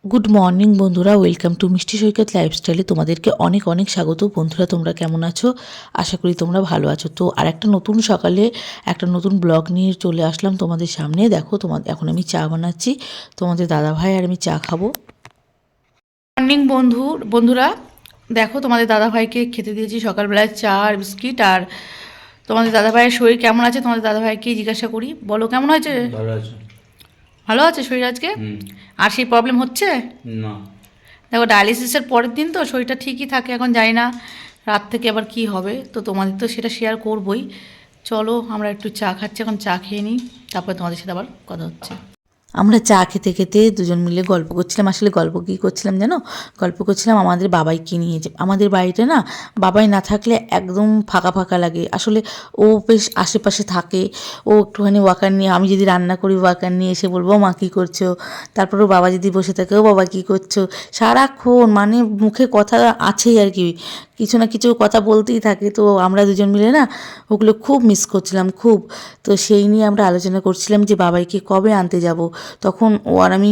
Good morning বন্ধুরা, welcome to মিষ্টি সৈকত লাইফস্টাইলে তোমাদেরকে অনেক অনেক স্বাগত। বন্ধুরা, তোমরা কেমন আছো? আশা করি তোমরা ভালো আছো। তো আর একটা নতুন সকালে একটা নতুন ব্লগ নিয়ে চলে আসলাম তোমাদের সামনে। দেখো এখন আমি চা বানাচ্ছি, তোমাদের দাদাভাই আর আমি চা খাবো। মর্নিং বন্ধুরা, দেখো তোমাদের দাদাভাইকে খেতে দিয়েছি সকালবেলায় চা আর বিস্কিট। আর তোমাদের দাদাভাইয়ের শরীর কেমন আছে তোমাদের দাদাভাইকে জিজ্ঞাসা করি। বলো, কেমন আছে? ভালো আছে। ভালো আছে শরীর আজকে? আর সেই প্রবলেম হচ্ছে না। দেখো, ডায়ালিসিসের পরের দিন তো শরীরটা ঠিকই থাকে, এখন জানি না রাত থেকে আবার কি হবে। তো তোমাদের তো সেটা শেয়ার করবই। চলো আমরা একটু চা খাচ্ছি, এখন চা খেয়ে নিই, তারপরে তোমাদের সাথে আবার কথা হচ্ছে। আমরা চা খেতে খেতে দুজন মিলে গল্প করছিলাম। আসলে গল্প কী করছিলাম জানো? গল্প করছিলাম আমাদের বাবাইকে নিয়ে। যে আমাদের বাড়িতে না বাবাই না থাকলে একদম ফাঁকা ফাঁকা লাগে। আসলে ও বেশ আশেপাশে থাকে, ও একটুখানি ওয়াকার নিয়ে, আমি যদি রান্না করি ওয়াকার নিয়ে এসে বলবো মা কী করছো, তারপরে বাবা যদি বসে থাকে ও বাবা কী করছো, সারাক্ষণ মানে মুখে কথা আছেই আর কি, কিছু না কিছু কথা বলতেই থাকে। তো আমরা দুজন মিলে না ওগুলো খুব মিস করছিলাম, খুব। তো সেই নিয়ে আমরা আলোচনা করছিলাম যে বাবাইকে কবে আনতে যাব। তখন ও আর আমি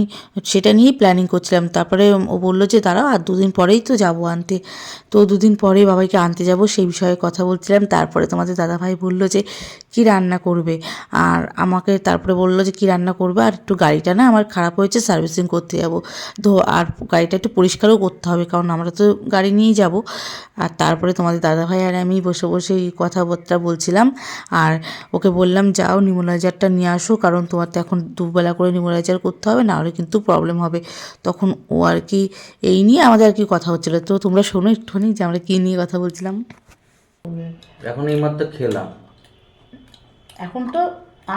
সেটা নিয়েই প্ল্যানিং করছিলাম। তারপরে ও বললো যে দাঁড়াও, আর দুদিন পরেই তো যাবো আনতে। তো দুদিন পরে বাবাইকে আনতে যাব, সেই বিষয়ে কথা বলছিলাম। তারপরে তোমাদের দাদাভাই বললো যে কি রান্না করবে, আর আমাকে তারপরে বললো যে কি রান্না করবে, আর একটু গাড়িটা না আমার খারাপ হয়েছে, সার্ভিসিং করতে যাব। তো আর গাড়িটা একটু পরিষ্কারও করতে হবে, কারণ আমরা তো গাড়ি নিয়েই যাব। আর তারপরে তোমাদের দাদাভাই আর আমি বসে বসে এই কথাবার্তা বলছিলাম। আর ওকে বললাম যাও নিমোলাইজারটা নিয়ে আসো, কারণ তোমার তো এখন দুবেলা করে নিমোলাইজার করতে হবে, না হলে কিন্তু প্রবলেম হবে। তখন ও আর কি এই নিয়ে আমাদের আর কি কথা হচ্ছিলো। তো তোমরা শোনো একটুখানি যে আমরা কী নিয়ে কথা বলছিলাম। এখন এইমাত্র খেলাম। এখন তো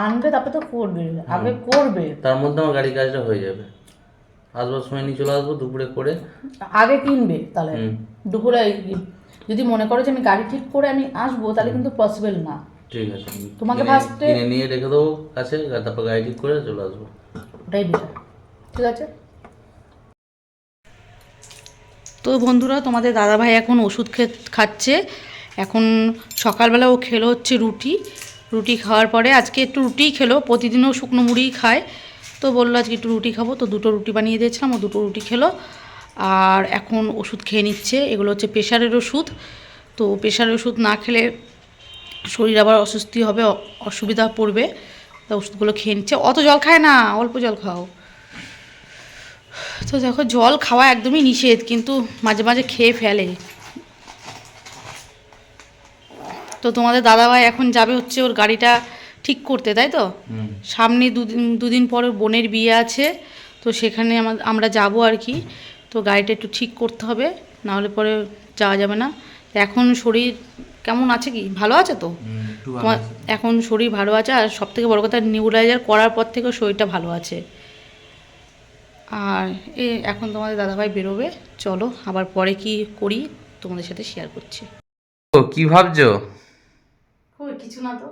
আনবে, তারপরে তো করবে, আগে করবে, তার মধ্যে আমার গাড়ি কাজটা হয়ে যাবে। আসবার সময় নিয়ে চলে আসবো দুপুরে করে। আগে কিনবে তাহলে দুপুরে। যদি মনে করো যে আমি গাড়ি ঠিক করে আমি আসবো, তাহলে কিন্তু পসিবল না। ঠিক আছে, তোমাকে ফার্স্টে কিনে নিয়ে রেখে দেবো কাছে, তারপর গাড়ি ঠিক করে চলে আসবো। ওটাই বিষয়, ঠিক আছে। তো বন্ধুরা, তোমাদের দাদাভাই এখন ওষুধ খাচ্ছে। এখন সকালবেলা ও খেলো হচ্ছে রুটি। রুটি খাওয়ার পরে আজকে একটু রুটিই খেলো, প্রতিদিনও শুকনো মুড়িই খায়। তো বললো আজকে একটু রুটি খাবো, তো দুটো রুটি বানিয়ে দিয়েছিলাম, ও দুটো রুটি খেলো। আর এখন ওষুধ খেয়ে নিচ্ছে। এগুলো হচ্ছে প্রেশারের ওষুধ। তো প্রেশারের ওষুধ না খেলে শরীর আবার অস্বস্তি হবে, অসুবিধা পড়বে। তা ওষুধগুলো খেয়ে নিচ্ছে। অত জল খায় না, অল্প জল খাও। তো দেখো, জল খাওয়া একদমই নিষেধ, কিন্তু মাঝে মাঝে খেয়ে ফেলে। তো তোমাদের দাদাভাই এখন যাবে হচ্ছে ওর গাড়িটা ঠিক করতে, তাই তো? সামনে দুদিন পর বোনের বিয়ে আছে, তো সেখানে আমরা যাব আর কি। তো গাড়িটা একটু ঠিক করতে হবে, না হলে পরে যাওয়া যাবে না। এখন শরীর কেমন আছে, কি ভালো আছে তো? তোমার এখন শরীর ভালো আছে, আর সবথেকে বড় কথা নিউরাইজার করার পর থেকেও শরীরটা ভালো আছে। আর এখন তোমাদের দাদাভাই বেরোবে। চলো আবার পরে কি করি তোমাদের সাথে শেয়ার করছি। ও কি ভাবছো? কই কিছু না তো।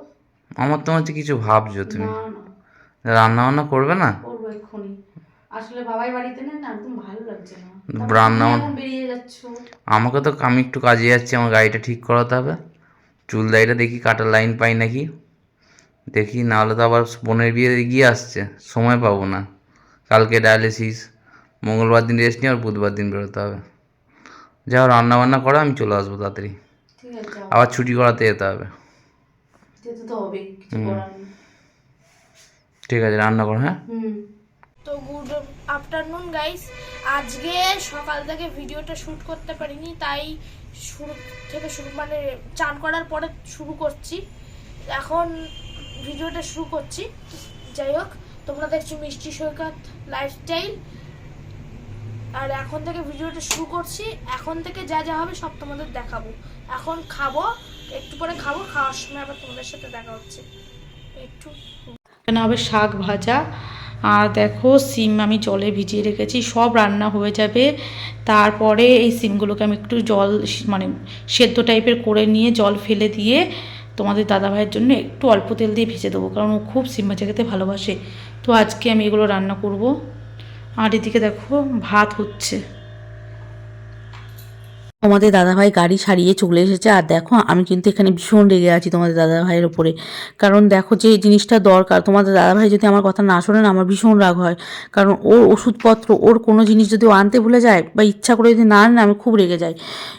আমার তো হচ্ছে কিছু ভাবছো তুমি। না না, রান্না বান্না করবে না? করবো এক্ষুনি। আসলে বাবাই বাড়িতে নেই না, একদম ভালো লাগছে না। রান্না এখন বেরিয়ে যাচ্ছ। আমাকে তো, আমি একটু কাজে যাচ্ছি, আমার গাড়িটা ঠিক করাতে হবে। চুল দাড়িটা দেখি কাটার লাইন পাই নাকি, দেখি। নাহলে তো আবার বোনের বিয়ে এগিয়ে আসছে, সময় পাবো না। কালকে ডায়ালিসিস, মঙ্গলবার দিন রেস্ট নিয়ে আর বুধবার দিন বেরোতে হবে। যাও রান্না বান্না করো, আমি চলে আসবো তাড়াতাড়ি। ঠিক আছে, আবার ছুটি করাতে যেতে হবে। যেতে তো হবে, কিছু করার নেই। ঠিক আছে, রান্না করো। হ্যাঁ। তো গুড আফটারনুন গাইস। আজকে সকাল থেকে ভিডিওটা শ্যুট করতে পারিনি, তাই শুরু মানে চান করার পরে শুরু করছি। এখন ভিডিওটা শুরু করছি। যাই হোক, তোমরা দেখছো মিষ্টি সৈকত লাইফস্টাইল। আর এখন থেকে ভিডিওটা শুরু করছি। এখন থেকে যা যা হবে সব তোমাদের দেখাবো। এখন খাবো, একটু পরে খাবো, খাওয়ার সময় আবার তোমাদের সাথে দেখা হচ্ছে। একটু এখানে হবে শাক ভাজা। আর দেখো, সিম আমি জলে ভিজিয়ে রেখেছি, সব রান্না হয়ে যাবে। তারপরে এই সিমগুলোকে আমি একটু জল মানে সেদ্ধ টাইপের করে নিয়ে জল ফেলে দিয়ে তোমাদের দাদাভাইয়ের জন্য একটু অল্প তেল দিয়ে ভেজে দেবো, কারণ ও খুব সিম ভাজা খেতে ভালোবাসে। তো আজকে আমি এগুলো রান্না করব। আর এদিকে দেখো ভাত হচ্ছে। তোমাদের দাদাভাই গাড়ি সারিয়ে চলে এসেছে। আর দেখো আমি কিন্তু এখানে ভীষণ রেগে আছি তোমাদের দাদাভাইয়ের ওপরে, কারণ দেখো যে জিনিসটা দরকার, তোমাদের দাদাভাই যদি আমার কথা না শোনে না আমার ভীষণ রাগ হয়। কারণ ওর ওষুধপত্র, ওর কোনো জিনিস যদি ও আনতে ভুলে যায় বা ইচ্ছা করে যদি না আনে আমি খুব রেগে যাই,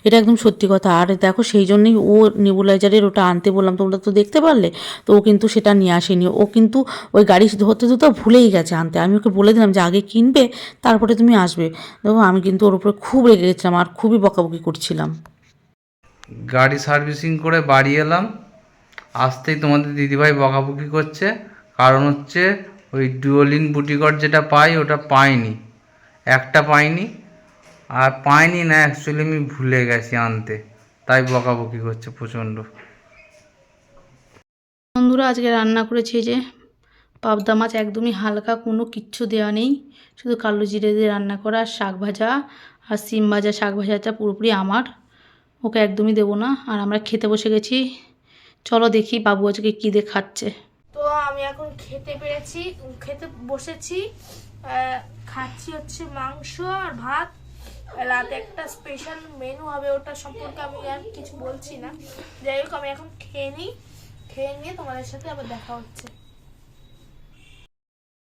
এটা একদম সত্যি কথা। আর দেখো সেই জন্যই ও নেবুলাইজারের ওটা আনতে বললাম, তোমরা তো দেখতে পারলে, তো ও কিন্তু সেটা নিয়ে আসেনি। ও কিন্তু ওই গাড়ি ধরতে ধরতে ভুলেই গেছে আনতে। আমি ওকে বলে দিলাম যে আগে কিনবে তারপরে তুমি আসবে। দেখো আমি কিন্তু ওর উপরে খুব রেগে গেছিলাম আর খুবই বকাবকি করছিলাম। গাড়ি সার্ভিসিং করে বাড়ি এলাম, আসতেই তোমাদের দিদিভাই বকাবকি করছে। কারণ হচ্ছে ওই ডুয়োলিন বুটিকট যেটা পাই ওটা পাইনি, একটা পাইনি। আর পাইনি না, অ্যাকচুয়ালি আমি ভুলে গেছি আনতে, তাই বকাবকি করছে প্রচণ্ড। বন্ধুরা আজকে রান্না করেছি যে পাবদা মাছ, একদমই হালকা, কোনো কিচ্ছু দেওয়া নেই, শুধু কালো জিরে দিয়ে রান্না করা। শাক ভাজা আর সিম ভাজা, শাক ভাজাটা পুরোপুরি আমার, ওকে একদমই দেবো না। আর আমরা খেতে বসে গেছি, চলো দেখি বাবু আজকে কী দিয়ে খাচ্ছে। তো আমি এখন খেতে বসেছি। খাচ্ছি হচ্ছে মাংস আর ভাত। রাতে একটা স্পেশাল মেনু হবে, ওটা সম্পর্কে আমি আর কিছু বলছি না। যাই হোক আমি এখন খেয়ে নিয়ে তোমাদের সাথে আবার দেখা হচ্ছে।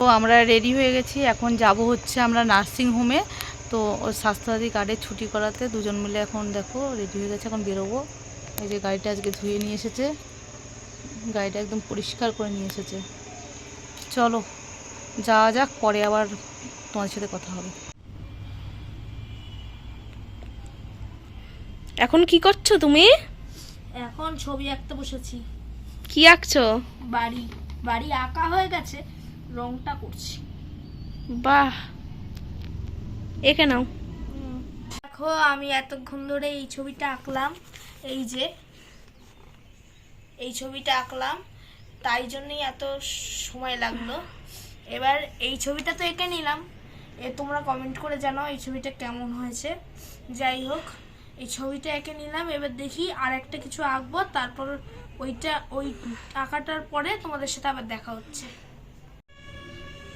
তো আমরা রেডি হয়ে গেছি, এখন যাব হচ্ছে আমরা নার্সিং হোমে। তো ওর স্বাস্থ্যসাথী কার্ডে ছুটি করাতে দুজন মিলে এখন দেখো রেডি হয়ে গেছে, এখন বেরোবো। এই যে গাড়িটা আজকে ধুয়ে নিয়ে এসেছে, গাড়িটা একদম পরিষ্কার করে নিয়ে এসেছে। চলো যাওয়া যাক, পরে আবার তোমাদের সাথে কথা হবে। এখন কি করছো তুমি? এখন ছবি আঁকতে বসেছি। কি আঁকছো? বাড়ি আঁকা হয়ে গেছে, রংটা করছি। বাহ, এঁকে নাও। দেখো আমি এতক্ষণ ধরে এই ছবিটা আঁকলাম, এই ছবিটা আঁকলাম, তাই জন্যই এত সময় লাগলো। এবার এই ছবিটা তো এঁকে নিলাম, তোমরা কমেন্ট করে জানাও এই ছবিটা কেমন হয়েছে। যাই হোক এই ছবিটা এঁকে নিলাম, এবার দেখি আর একটা কিছু আঁকবো, তারপর ওই আঁকাটার পরে তোমাদের সাথে আবার দেখা হচ্ছে।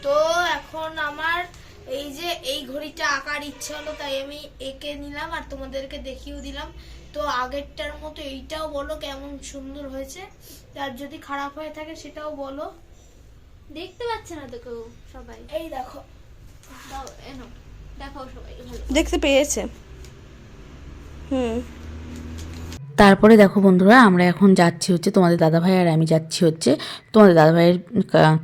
তো এখন আমার এই ঘড়িটা আঁকার ইচ্ছে হলো, তাই আমি এঁকে নিলাম আর তোমাদেরকে দেখিয়েও দিলাম। তো আগেরটার মতো এইটাও বলো কেমন সুন্দর হয়েছে, আর যদি খারাপ হয়ে থাকে সেটাও বলো। দেখতে পাচ্ছে না তো কেউ, সবাই এই দেখো, দাও এনো দেখাও সবাই ভালো। দেখতে পেয়েছে। তারপরে দেখো বন্ধুরা আমরা এখন যাচ্ছি হচ্ছে, তোমাদের দাদাভাই আর আমি যাচ্ছি হচ্ছে তোমাদের দাদাভাইয়ের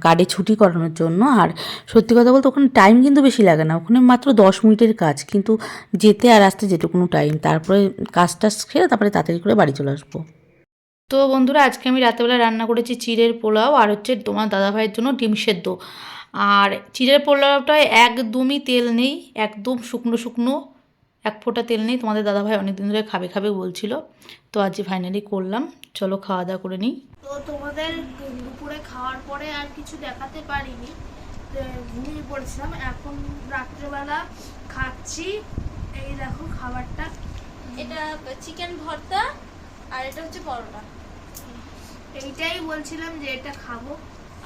কার্ডে ছুটি করানোর জন্য। আর সত্যি কথা বলতে ওখানে টাইম কিন্তু বেশি লাগে না, ওখানে মাত্র 10 মিনিটের কাজ, কিন্তু যেতে আর আসতে যেটুকুনো টাইম। তারপরে কাজটা খেয়ে তারপরে তাড়াতাড়ি করে বাড়ি চলে আসবো। তো বন্ধুরা আজকে আমি রাতেবেলা রান্না করেছি চিড়ের পোলাও আর হচ্ছে তোমার দাদাভাইয়ের জন্য ডিম সেদ্ধ। আর চিড়ের পোলাওটায় একদমই তেল নেই, একদম শুকনো শুকনো, এক ফোঁটা তেল নেই। তোমাদের দাদাভাই অনেকদিন ধরে খাবে খাবে বলছিল, তো আজ ফাইনালি করলাম। চলো খাওয়া দাওয়া করে নিই। তো তোমাদের দুপুরে খাওয়ার পরে আর কিছু দেখাতে পারিনি, ঘুমিয়ে পড়েছিলাম। এখন রাত্রেবেলা খাচ্ছি, এই দেখো খাবারটা, এটা চিকেন ভর্তা আর এটা হচ্ছে পরোটা। এইটাই বলছিলাম যে এটা খাবো,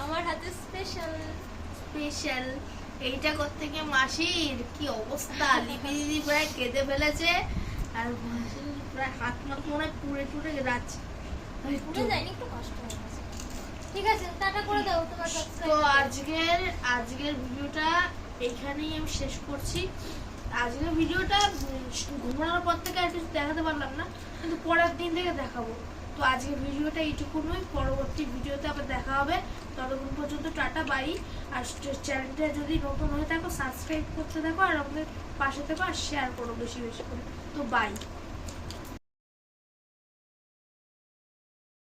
আমার হাতে স্পেশাল। এইটা করতে গিয়ে মাসির কি অবস্থা, লিপি দিদি প্রায় কেঁদে ফেলেছে, আর মাসির প্রায় হাত মাত মনে পুড়ে টুড়ে যাচ্ছে। পুরো যায়নি, একটু কষ্ট হয়ে গেছে। ঠিক আছে টাটা করে দাও তোমার তো সাবস্ক্রাইব। আজকের ভিডিওটা এইখানেই আমি শেষ করছি। আজকের ভিডিওটা ঘুমানোর পর থেকে আর কিছু দেখাতে পারলাম না, কিন্তু পরের দিন থেকে দেখাবো। তো আজকের ভিডিওটা এইটুকুনই, পরবর্তী ভিডিওতে আবার দেখা হবে। ততক্ষণ পর্যন্ত টাটা বাই। আর চ্যানেলটা যদি নতুন হয়ে থাকো সাবস্ক্রাইব করতে থাকো, আর আমাদের পাশে থাকো, আর শেয়ার করো বেশি বেশি করে। তো বাই।